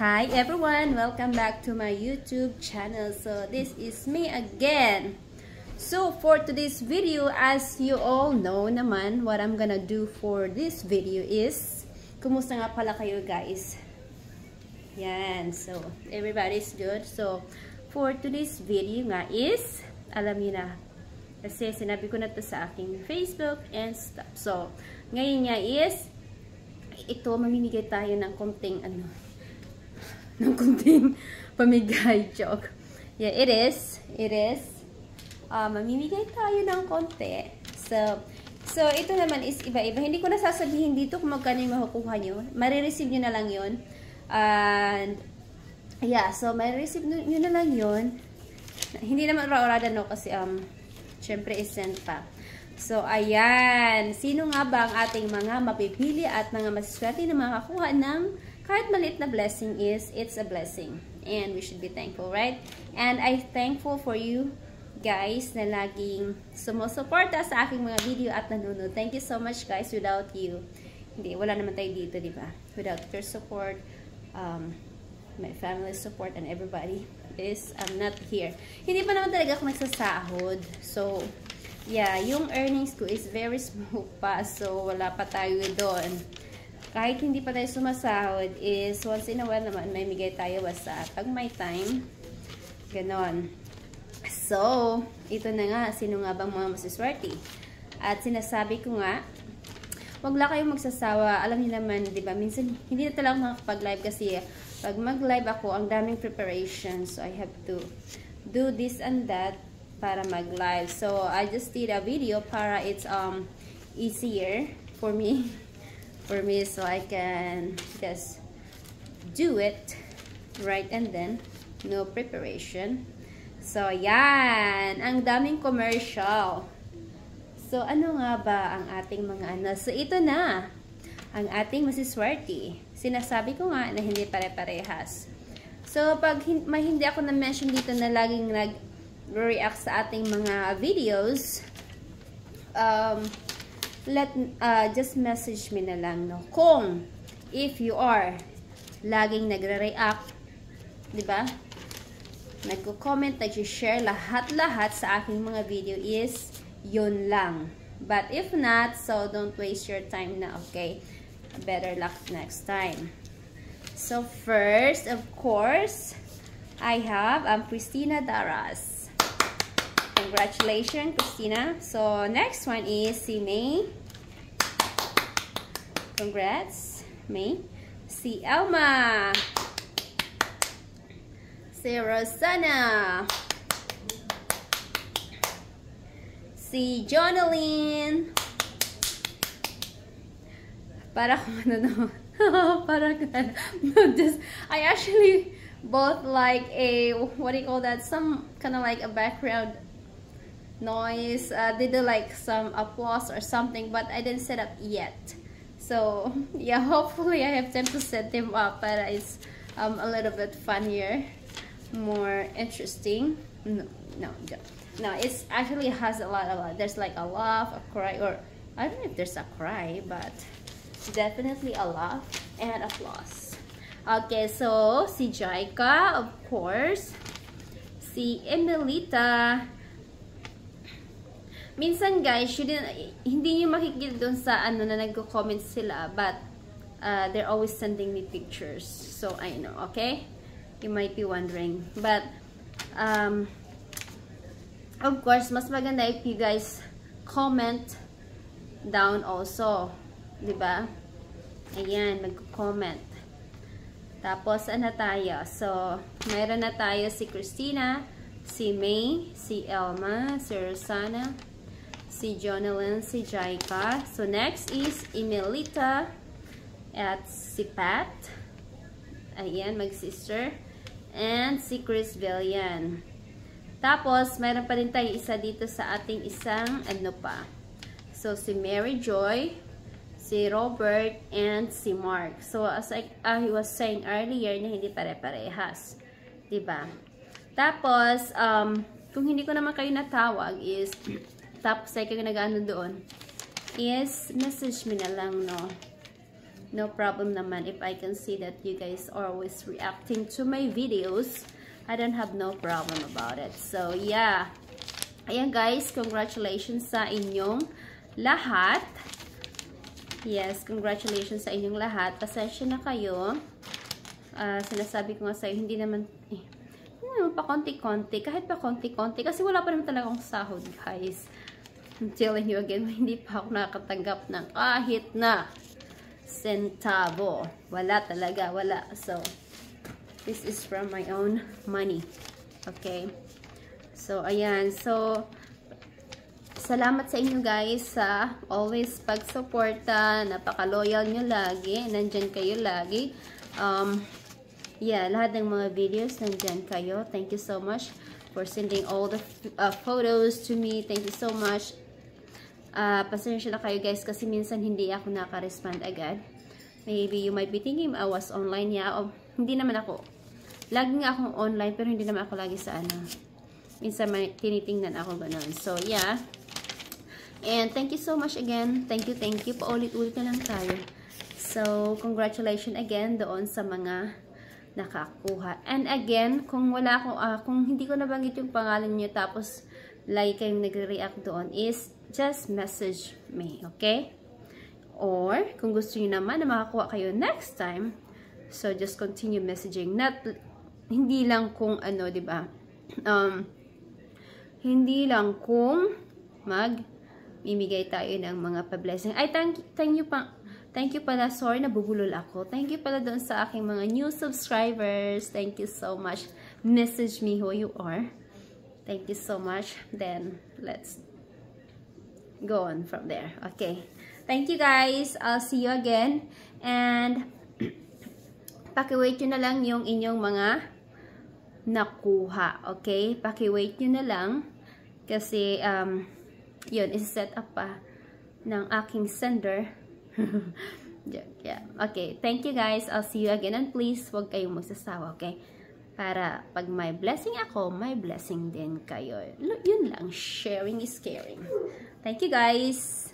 Hi everyone! Welcome back to my YouTube channel. So this is me again. So for today's video, as you all know naman, what I'm gonna do for this video is, kumusta nga pala kayo guys? Yan, so everybody's good. So for today's video nga is, alam niyo na, kasi sinabi ko na to sa aking Facebook and stuff. So ngayon nga is, ito mamimigay tayo ng konting ng kunting pamigay, joke. Yeah, it is. Mamimigay tayo ng konti. So ito naman is iba-iba. Hindi ko na sasabihin dito kung magkano yung makukuha nyo. Marireceive nyo na lang yun. And, yeah, so marireceive nyo na lang yun. Hindi naman raw-rada, no, kasi, syempre is-send pa. So, ayan. Sino nga ba ang ating mga mapipili at mga masiswerte na makakuha ng kahit maliit na blessing is, it's a blessing. And we should be thankful, right? And I'm thankful for you guys na laging sumusuporta sa aking mga video at nanonood. Thank you so much guys. Without you, hindi, wala naman tayo dito, di ba? Without your support, my family support and everybody is, I'm not here. Hindi pa naman talaga ako nagsasahod. So, yeah, yung earnings ko is very small pa. So, wala pa tayo doon. Kahit hindi pa tayo sumasahod is once in a while naman may migay tayo basta pag may time. Ganon. So, ito na nga. Sino nga bang mga masiswerte? At sinasabi ko nga, wag lang kayong magsasawa. Alam niyo naman, di ba? Minsan, hindi na talaga makakapag-live kasi pag mag-live ako, ang daming preparation. So, I have to do this and that para mag-live. So, I just did a video para it's easier for me. So I can just do it right and then, no preparation. So, yan. Ang daming commercial. So, ano nga ba ang ating mga So, ito na. Ang ating masiswerte. Sinasabi ko nga na hindi pare-parehas. So, pag hindi ako na-mention dito na laging nag-react sa ating mga videos, just message me na lang, no? Kung, if you are laging nagre-react, di ba? Nagko-comment, nag-share lahat-lahat sa aking mga video is, yun lang. But if not, so don't waste your time na, okay? Better luck next time. So first, of course, I have Christina Daras. Congratulations, Christina. So, next one is si May. Congrats, May. Si Elma. Si Rosana. Si Jonaline. Para kung ano. I actually bought like a, what do you call that? Some kind of like a background noise. They do like some applause or something, but I didn't set up yet. So yeah, hopefully I have time to set them up, but it's a little bit funnier, more interesting. No, it's actually has a lot of, there's like a laugh, a cry, or I don't know if there's a cry, but definitely a laugh and applause. Okay, so si Jaika, of course, si Emelita. Minsan guys, hindi nyo makikita doon sa na nagko-comment sila, but they're always sending me pictures. So, I know, okay? You might be wondering. But, of course, mas maganda if you guys comment down also. Diba? Ayan, magko-comment. Tapos, ano tayo? So, mayroon na tayo si Christina, si May, si Elma, si Rosana, si Jonalyn, si Jaika. So, next is Emelita at si Pat. Ayan, mag-sister. And si Chris Villian. Tapos, mayroon pa rin tayo isa dito sa ating isang ano pa. So, si Mary Joy, si Robert, and si Mark. So, as I was saying earlier na hindi pare-parehas. Diba? Tapos, kung hindi ko naman kayo natawag is, tapos ay kayo nag-ano doon, is message me na lang, no? No problem naman if I can see that you guys are always reacting to my videos. I don't have no problem about it. So, yeah. Ayan guys, congratulations sa inyong lahat. Yes, congratulations sa inyong lahat. Pasensya na kayo. Sinasabi ko nga sa'yo, hindi naman pa konti-konti. Kahit pa konti-konti. Kasi wala pa naman talagang sahod, guys. I'm telling you again, hindi pa ako nakakatanggap ng kahit na centavo. Wala talaga, wala. So, this is from my own money. Okay? So, ayan. So, salamat sa inyo guys sa always pag-suporta. Napaka-loyal nyo lagi. Nandyan kayo lagi. Yeah, lahat ng mga videos nandyan kayo. Thank you so much for sending all the photos to me. Thank you so much. Pasensya na kayo guys kasi minsan hindi ako naka-respond agad. Maybe you might be thinking I was online. Yeah, hindi naman ako. Lagi nga akong online pero hindi naman ako lagi sa ano. Minsan may tinitingnan ako ganun. So, yeah. And thank you so much again. Thank you, thank you. Paulit-ulit na lang tayo. So, congratulations again doon sa mga nakakuha. And again, kung wala akong, kung hindi ko nabanggit yung pangalan niyo tapos like kayong nagre-react doon is just message me, okay? Or, kung gusto niyo naman na makakuha kayo next time, so just continue messaging. Not, hindi lang kung ano, diba? Hindi lang kung mimigay tayo ng mga pa-blessing. Ay, thank you pala. Sorry, nabubulol ako. Thank you pala doon sa aking mga new subscribers. Thank you so much. Message me who you are. Thank you so much. Then, let's go on from there. Okay. Thank you guys. I'll see you again. And, paki-wait nyo na lang yung inyong mga nakuha. Okay? Paki-wait nyo na lang. Kasi, yun, is-set up pa ng aking sender. Yeah. Okay. Thank you guys. I'll see you again. And please, huwag kayong magsasawa. Okay? Para pag may blessing ako, may blessing din kayo. Yun lang. Sharing is caring. Thank you guys.